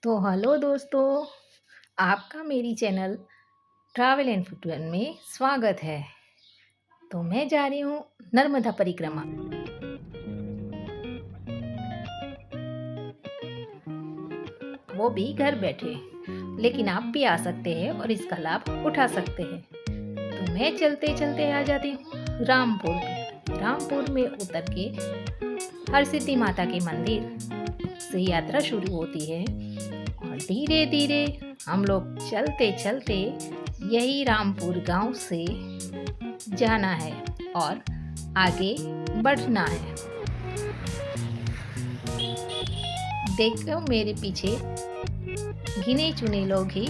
तो हेलो दोस्तों, आपका मेरी चैनल ट्रैवल एंड फूड में स्वागत है। तो मैं जा रही हूँ नर्मदा परिक्रमा। वो भी घर बैठे, लेकिन आप भी आ सकते हैं और इसका लाभ उठा सकते हैं। तो मैं चलते चलते आ जाती हूँ रामपुर पे। रामपुर में उतर के हरसिद्धि माता के मंदिर से यात्रा शुरू होती है और धीरे धीरे हम लोग चलते चलते यही रामपुर गांव से जाना है और आगे बढ़ना है। देखो मेरे पीछे गिने चुने लोग ही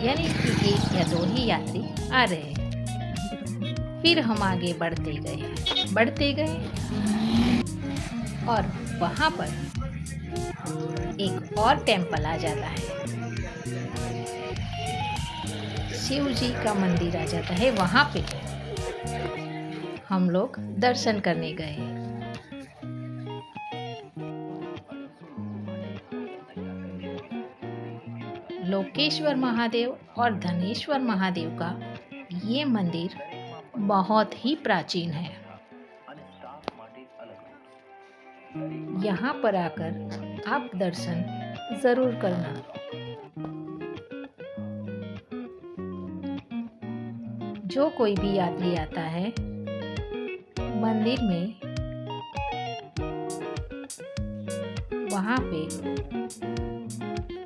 यानी कि एक या दो ही यात्री आ रहे हैं। फिर हम आगे बढ़ते गए और वहाँ पर एक और टेम्पल आ जाता है। शिव जी का मंदिर आ जाता है। वहाँ पे हम लोग दर्शन करने गए। लोकेश्वर महादेव और धनेश्वर महादेव का ये मंदिर बहुत ही प्राचीन है। यहाँ पर आकर आप दर्शन जरूर करना। जो कोई भी यात्री आता है मंदिर में, वहाँ पे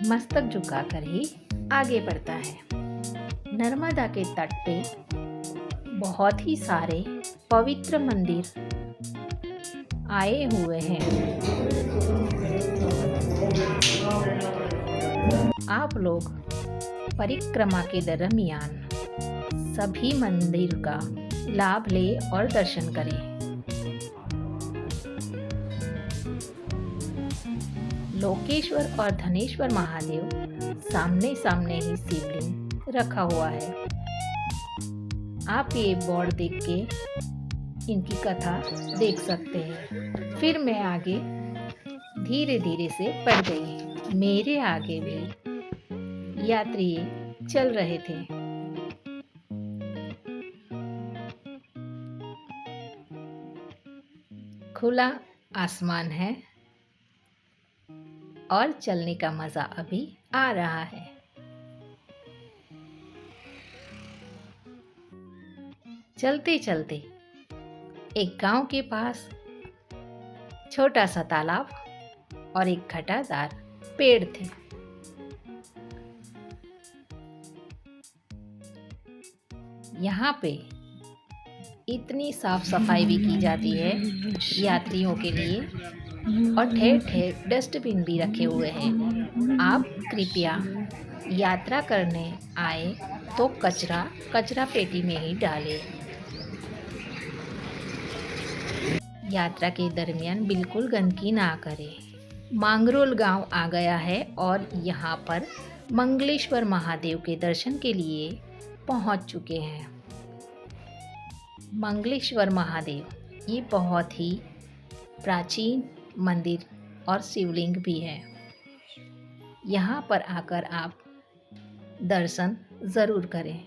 मस्तक झुकाकर ही आगे बढ़ता है। नर्मदा के तट पे बहुत ही सारे पवित्र मंदिर आए हुए हैं। आप लोग परिक्रमा के दरमियान सभी मंदिर का लाभ ले और दर्शन करें। लोकेश्वर और धनेश्वर महादेव सामने सामने ही शिवलिंग रखा हुआ है। आप ये बोर्ड देख के इनकी कथा देख सकते हैं। फिर मैं आगे धीरे धीरे से बढ़ गई। मेरे आगे भी यात्री चल रहे थे। खुला आसमान है और चलने का मजा अभी आ रहा है। चलते चलते एक गांव के पास छोटा सा तालाब और एक घटादार पेड़ थे। यहाँ पे इतनी साफ सफाई भी की जाती है यात्रियों के लिए और ठेर ठेर डस्टबिन भी रखे हुए हैं। आप कृपया यात्रा करने आए तो कचरा पेटी में ही डालें। यात्रा के दरमियान बिल्कुल गंदगी ना करें। मांगरोल गांव आ गया है और यहाँ पर मंगलेश्वर महादेव के दर्शन के लिए पहुँच चुके हैं। मंगलेश्वर महादेव ये बहुत ही प्राचीन मंदिर और शिवलिंग भी है। यहाँ पर आकर आप दर्शन ज़रूर करें।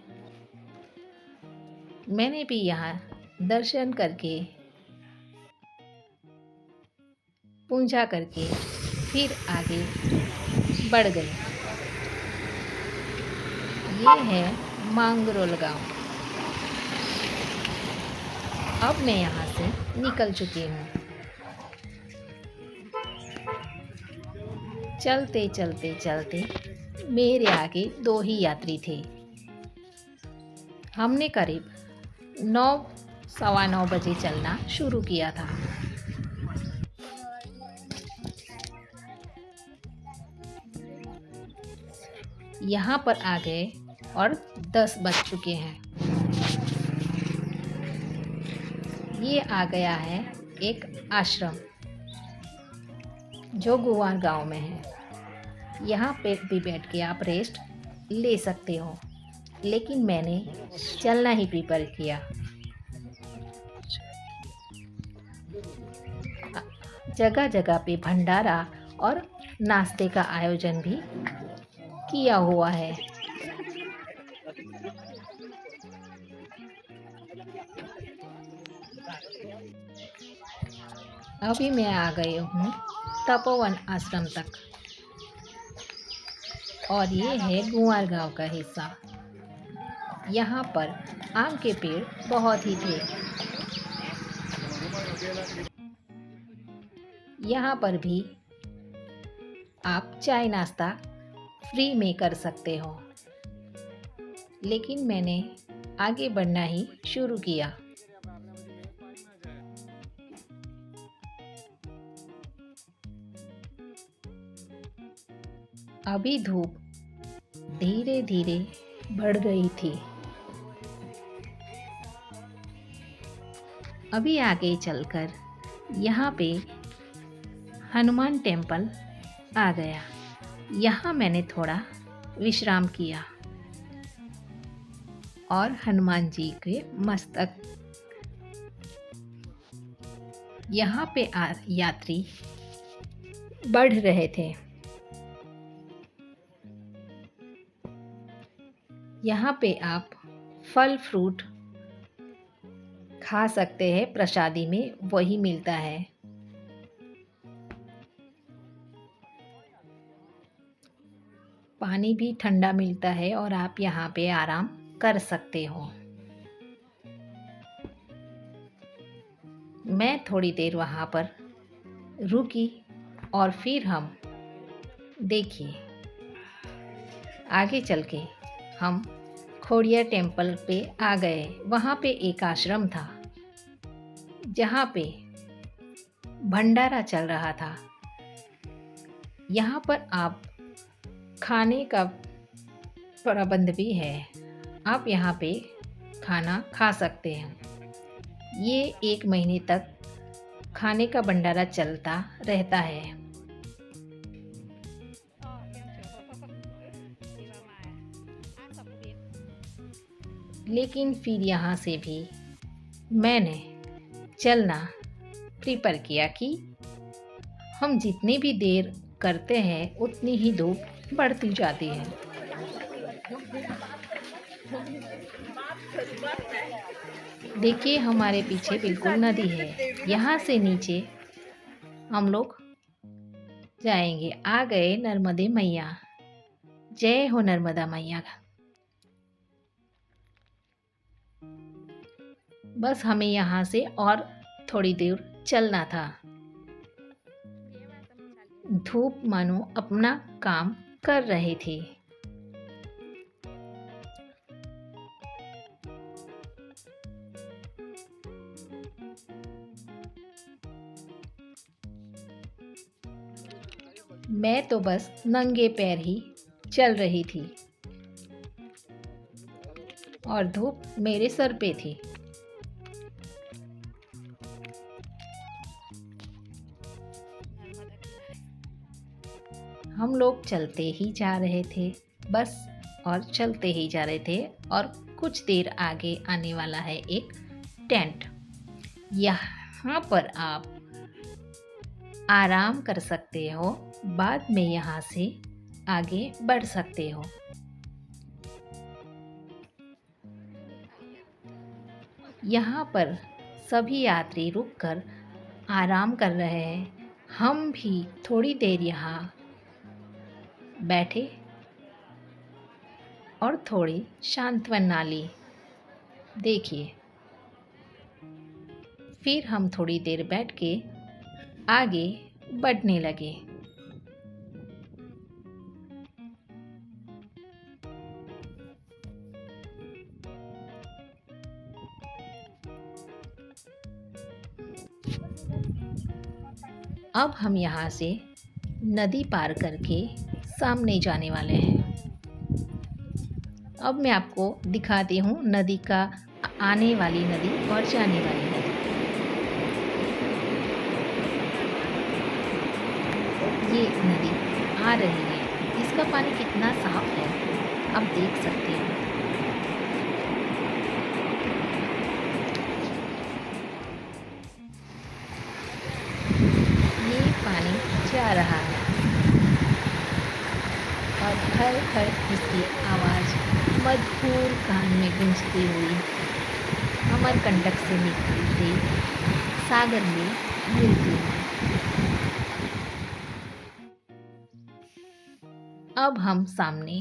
मैंने भी यहाँ दर्शन करके पूजा करके फिर आगे बढ़ गए। ये है मांगरोल गांव। अब मैं यहाँ से निकल चुकी हूँ। चलते चलते चलते मेरे आगे दो ही यात्री थे। हमने करीब 9 सवा 9 बजे चलना शुरू किया था। यहाँ पर आ गए और 10 बज चुके हैं। ये आ गया है एक आश्रम जो गुवार गांव में है। यहाँ पे भी बैठ के आप रेस्ट ले सकते हो, लेकिन मैंने चलना ही प्रीफर किया। जगह जगह पे भंडारा और नाश्ते का आयोजन भी किया हुआ है। अभी मैं आ गई हूँ तपोवन आश्रम तक और ये है गुंवार गांव का हिस्सा। यहाँ पर आम के पेड़ बहुत ही थे। यहाँ पर भी आप चाय नाश्ता फ्री में कर सकते हो, लेकिन मैंने आगे बढ़ना ही शुरू किया। अभी धूप धीरे धीरे बढ़ रही थी। अभी आगे चलकर यहाँ पे हनुमान टेम्पल आ गया। यहाँ मैंने थोड़ा विश्राम किया और हनुमान जी के मस्तक यहाँ पे यात्री बढ़ रहे थे। यहाँ पे आप फल फ्रूट खा सकते हैं, प्रसादी में वही मिलता है। पानी भी ठंडा मिलता है और आप यहाँ पे आराम कर सकते हो। मैं थोड़ी देर वहाँ पर रुकी और फिर हम देखिए आगे चल के हम खोड़िया टेम्पल पे आ गए। वहाँ पे एक आश्रम था जहाँ पे भंडारा चल रहा था। यहाँ पर आप खाने का प्रबंध भी है, आप यहाँ पे खाना खा सकते हैं। ये 1 महीने तक खाने का भंडारा चलता रहता है। लेकिन फिर यहाँ से भी मैंने चलना प्रिफर किया कि हम जितनी भी देर करते हैं उतनी ही धूप बढ़ती जाती है। देखिए हमारे पीछे बिल्कुल नदी है। यहाँ से नीचे हम लोग जाएंगे। आ गए नर्मदे मैया। जय हो नर्मदा मैया। बस हमें यहाँ से और थोड़ी देर चलना था। धूप मानो अपना काम कर रही थी। मैं तो बस नंगे पैर ही चल रही थी और धूप मेरे सर पे थी। हम लोग चलते ही जा रहे थे बस, और चलते ही जा रहे थे। और कुछ देर आगे आने वाला है एक टेंट। यहाँ पर आप आराम कर सकते हो, बाद में यहाँ से आगे बढ़ सकते हो। यहाँ पर सभी यात्री रुककर आराम कर रहे हैं। हम भी थोड़ी देर यहाँ बैठे और थोड़ी सांत्वना ली। देखिए फिर हम थोड़ी देर बैठ के आगे बढ़ने लगे। अब हम यहाँ से नदी पार करके सामने जाने वाले हैं। अब मैं आपको दिखाती हूँ नदी का आने वाली नदी और जाने वाली नदी। ये नदी आ रही है, इसका पानी कितना साफ है आप देख सकते हैं। ये पानी जा रहा है। और खर खर इसकी आवाज़ मधुर कान में गूंजती हुई अमरकंटक से निकलती सागर में मिलती है। अब हम सामने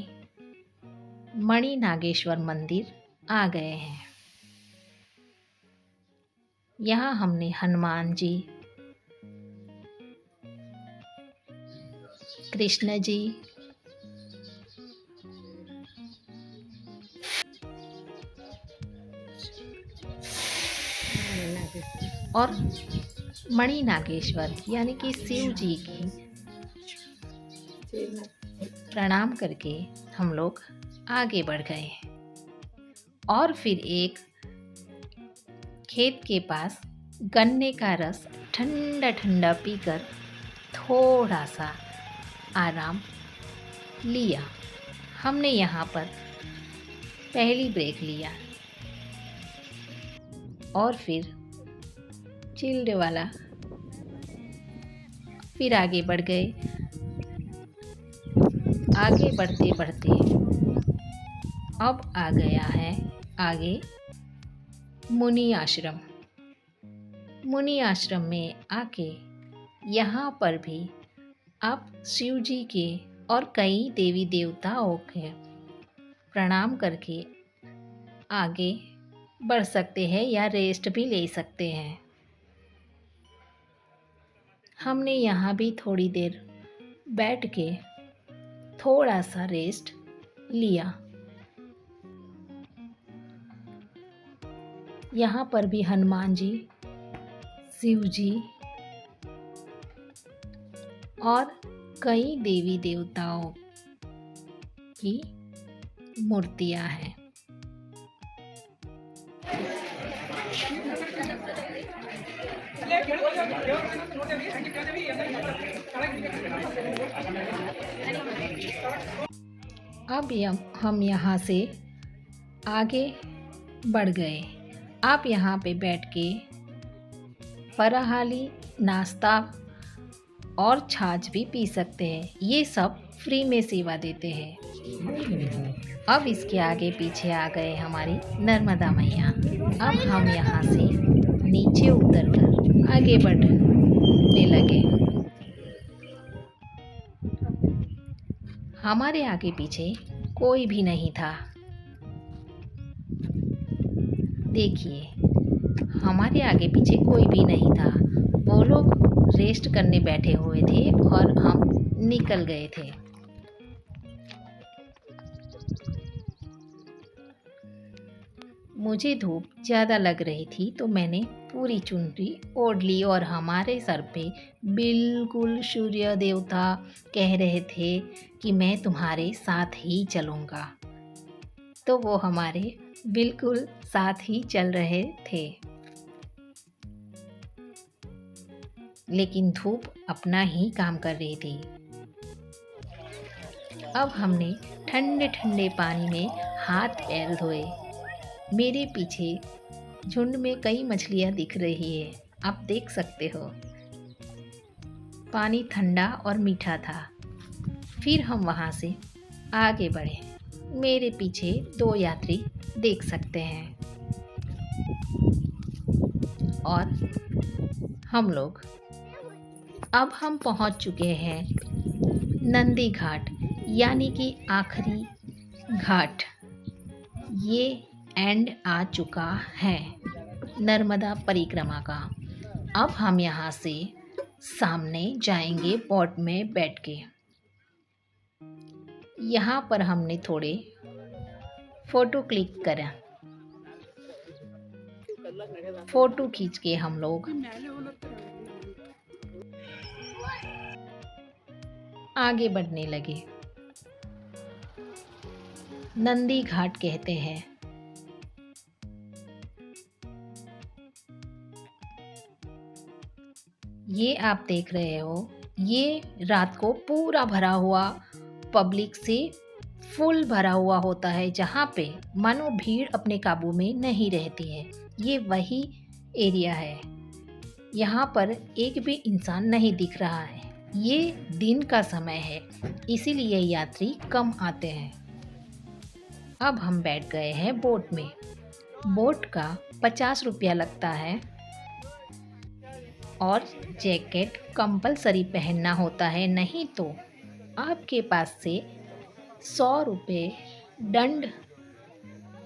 मणि नागेश्वर मंदिर आ गए हैं। यहाँ हमने हनुमान जी, कृष्ण जी और मणि नागेश्वर यानी कि शिव जी की प्रणाम करके हम लोग आगे बढ़ गए और फिर एक खेत के पास गन्ने का रस ठंडा ठंडा पीकर थोड़ा सा आराम लिया। हमने यहाँ पर पहली ब्रेक लिया और फिर चिल्ड वाला फिर आगे बढ़ गए। आगे बढ़ते बढ़ते अब आ गया है आगे मुनि आश्रम। मुनि आश्रम में आके यहाँ पर भी आप शिव जी के और कई देवी देवताओं के प्रणाम करके आगे बढ़ सकते हैं या रेस्ट भी ले सकते हैं। हमने यहाँ भी थोड़ी देर बैठ के थोड़ा सा रेस्ट लिया। यहाँ पर भी हनुमान जी, शिव जी और कई देवी देवताओं की मूर्तियाँ हैं। अब हम यहाँ से आगे बढ़ गए। आप यहाँ पे बैठ के फराहाली नाश्ता और छाछ भी पी सकते हैं। ये सब फ्री में सेवा देते हैं। अब इसके आगे पीछे आ गए हमारी नर्मदा मैया। अब हम यहाँ से नीचे उतरकर आगे बढ़ने लगे। हमारे आगे पीछे कोई भी नहीं था। देखिए, हमारे आगे पीछे कोई भी नहीं था। वो लोग रेस्ट करने बैठे हुए थे और हम निकल गए थे। मुझे धूप ज़्यादा लग रही थी तो मैंने पूरी चुनरी ओढ़ ली और हमारे सर पे बिल्कुल सूर्य देवता कह रहे थे कि मैं तुम्हारे साथ ही चलूँगा। तो वो हमारे बिल्कुल साथ ही चल रहे थे। लेकिन धूप अपना ही काम कर रही थी। अब हमने ठंडे ठंडे पानी में हाथ पैर धोए। मेरे पीछे झुंड में कई मछलियाँ दिख रही है, आप देख सकते हो। पानी ठंडा और मीठा था। फिर हम वहाँ से आगे बढ़े। मेरे पीछे 2 यात्री देख सकते हैं और हम लोग अब हम पहुँच चुके हैं नंदी घाट यानी कि आखिरी घाट। ये एंड आ चुका है नर्मदा परिक्रमा का। अब हम यहाँ से सामने जाएंगे बोट में बैठ के। यहाँ पर हमने थोड़े फ़ोटो क्लिक करा। फ़ोटो खींच के हम लोग आगे बढ़ने लगे। नंदी घाट कहते हैं। ये आप देख रहे हो, ये रात को पूरा भरा हुआ पब्लिक से फुल भरा हुआ होता है, जहाँ पे मानो भीड़ अपने काबू में नहीं रहती है। ये वही एरिया है। यहाँ पर एक भी इंसान नहीं दिख रहा है। ये दिन का समय है, इसीलिए यात्री कम आते हैं। अब हम बैठ गए हैं बोट में। बोट का 50 रुपया लगता है और जैकेट कंपलसरी पहनना होता है, नहीं तो आपके पास से 100 रुपये दंड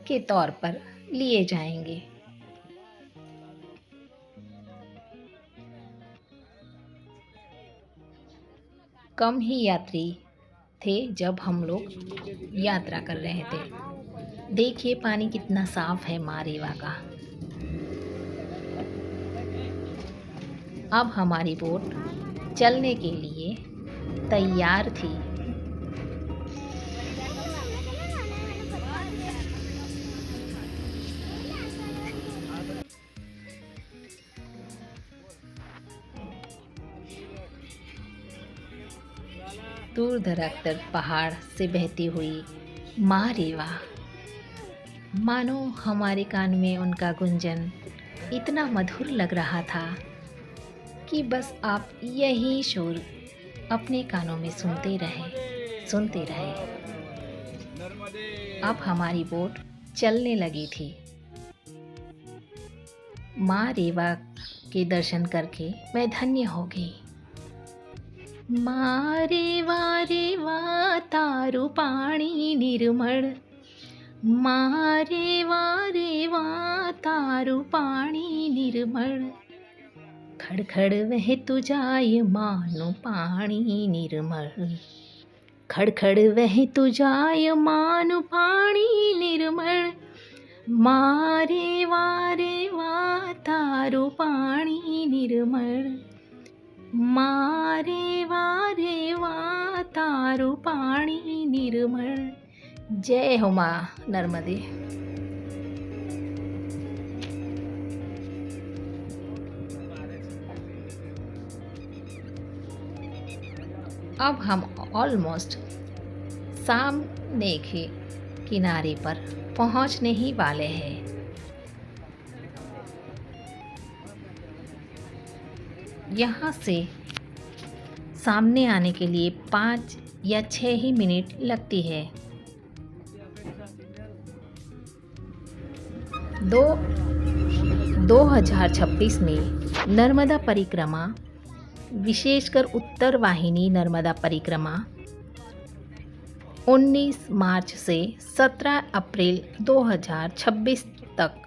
के तौर पर लिए जाएंगे। कम ही यात्री थे जब हम लोग यात्रा कर रहे थे। देखिए पानी कितना साफ है मारेवा का। अब हमारी बोट चलने के लिए तैयार थी। दूर दरातर पहाड़ से बहती हुई मारेवा, मानो हमारे कान में उनका गुंजन इतना मधुर लग रहा था कि बस आप यही शोर अपने कानों में सुनते रहे। अब हमारी बोट चलने लगी थी। माँ रेवा के दर्शन करके मैं धन्य हो गई। माँ रेवा तारू पाणी निर्मळ, माँ रेवा तारू पाणी निर्मळ, खडखड वहतु जाय मानो पाणी निर्मळ, खडखड वहतु जाय मानो पाणी निर्मळ, माँ रेवा तारू पाणी निर्मळ, माँ रेवा तारू पाणी निर्मळ। जय हो माँ नर्मदे। अब हम ऑलमोस्ट सामने के किनारे पर पहुंचने ही वाले हैं। यहाँ से सामने आने के लिए 5 या 6 ही मिनट लगती है। 2026 में नर्मदा परिक्रमा, विशेषकर उत्तर वाहिनी नर्मदा परिक्रमा 19 मार्च से 17 अप्रैल 2026 तक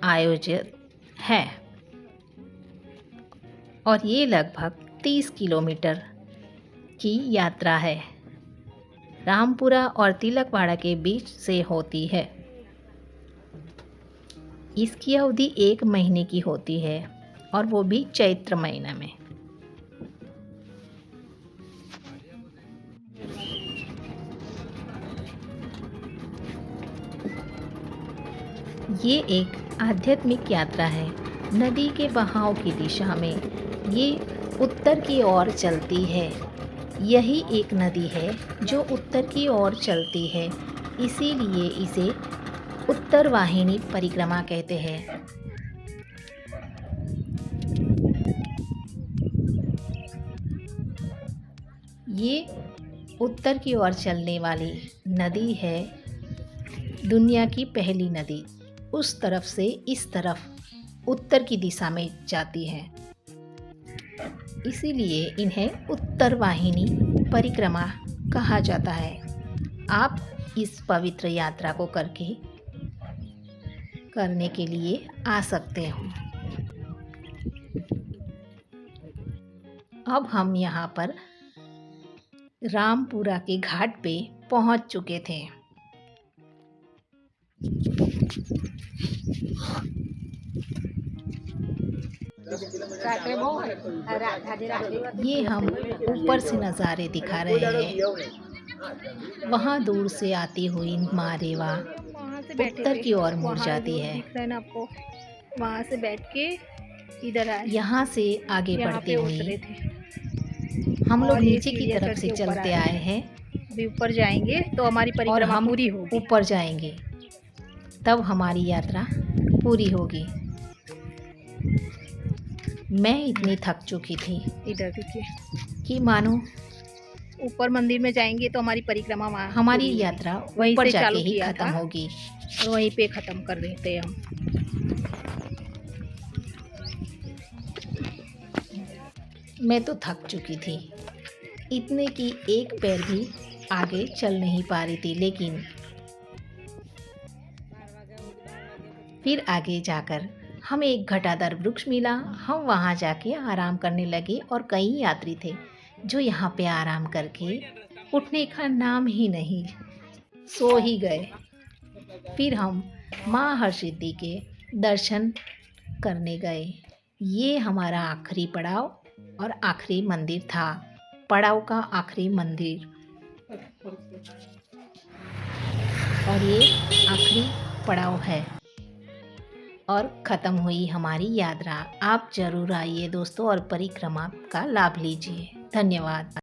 आयोजित है और ये लगभग 30 किलोमीटर की यात्रा है। रामपुरा और तिलकवाड़ा के बीच से होती है। इसकी अवधि 1 महीने की होती है और वो भी चैत्र महीना में। ये एक आध्यात्मिक यात्रा है। नदी के बहाव की दिशा में ये उत्तर की ओर चलती है। यही एक नदी है जो उत्तर की ओर चलती है, इसीलिए इसे उत्तर वाहिनी परिक्रमा कहते हैं। ये उत्तर की ओर चलने वाली नदी है, दुनिया की पहली नदी। उस तरफ से इस तरफ उत्तर की दिशा में जाती है, इसीलिए इन्हें उत्तर वाहिनी परिक्रमा कहा जाता है। आप इस पवित्र यात्रा को करने के लिए आ सकते हो। अब हम यहाँ पर रामपुरा के घाट पे पहुँच चुके थे। ये हम ऊपर से नज़ारे दिखा रहे हैं। वहाँ दूर से आती हुई माँ रेवा उत्तर की ओर मुड़ जाती है। आपको वहाँ से बैठ के इधर आए, यहाँ से आगे बढ़ते हुए हम लोग नीचे की तरफ से चलते आए हैं। अभी ऊपर जाएंगे तो हमारी परिक्रमा पूरी होगी। ऊपर जाएंगे तब हमारी यात्रा पूरी होगी। मैं इतनी थक चुकी थी। इधर देखिए। कि मानो ऊपर मंदिर में जाएंगे तो हमारी परिक्रमा वहाँ हमारी पूरी होगी। यात्रा वहीं ऊपर से जाके चालू ही किया खत्म था होगी। और वहीं पे ख़त्म कर देते हैं हम। मैं तो थक चुकी थी, इतने कि एक पैर भी आगे चल नहीं पा रही थी, लेकिन फिर आगे जाकर हमें एक घटादार वृक्ष मिला। हम वहाँ जाके आराम करने लगे और कई यात्री थे जो यहाँ पे आराम करके उठने का नाम ही नहीं, सो ही गए। फिर हम माँ हरसिद्धि के दर्शन करने गए। ये हमारा आखिरी पड़ाव और आखिरी मंदिर था, पड़ाव का आखिरी मंदिर, और ये आखिरी पड़ाव है और ख़त्म हुई हमारी यात्रा। आप ज़रूर आइए दोस्तों और परिक्रमा का लाभ लीजिए। धन्यवाद।